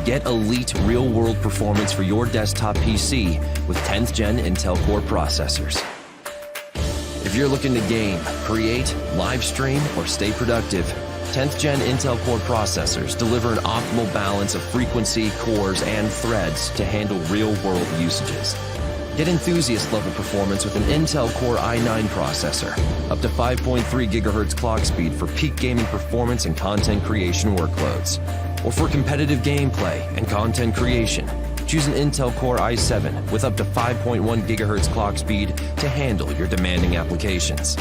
Get elite real-world performance for your desktop PC with 10th Gen Intel Core processors. If you're looking to game, create, live stream, or stay productive, 10th Gen Intel Core processors deliver an optimal balance of frequency, cores, and threads to handle real-world usages. Get enthusiast-level performance with an Intel Core i9 processor, up to 5.3 GHz clock speed for peak gaming performance and content creation workloads. Or for competitive gameplay and content creation, choose an Intel Core i7 with up to 5.1 GHz clock speed to handle your demanding applications.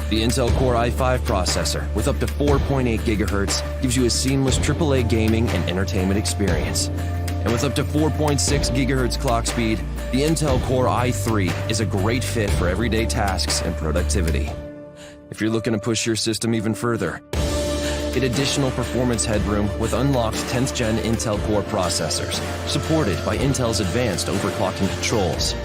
The Intel Core i5 processor with up to 4.8 GHz gives you a seamless AAA gaming and entertainment experience. And with up to 4.6 GHz clock speed, the Intel Core i3 is a great fit for everyday tasks and productivity. If you're looking to push your system even further, get additional performance headroom with unlocked 10th Gen Intel Core processors, supported by Intel's advanced overclocking controls.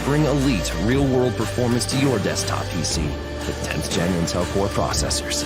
Bring elite, real-world performance to your desktop PC with 10th Gen Intel Core processors.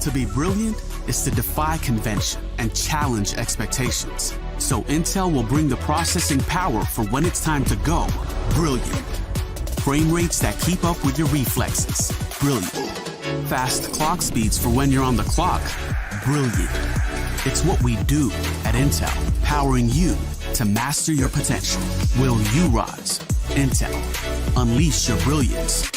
To be brilliant is to defy convention and challenge expectations. So Intel will bring the processing power for when it's time to go brilliant. Frame rates that keep up with your reflexes, brilliant. Fast clock speeds for when you're on the clock, brilliant. It's what we do at Intel, powering you to master your potential. Will you rise? Intel, unleash your brilliance.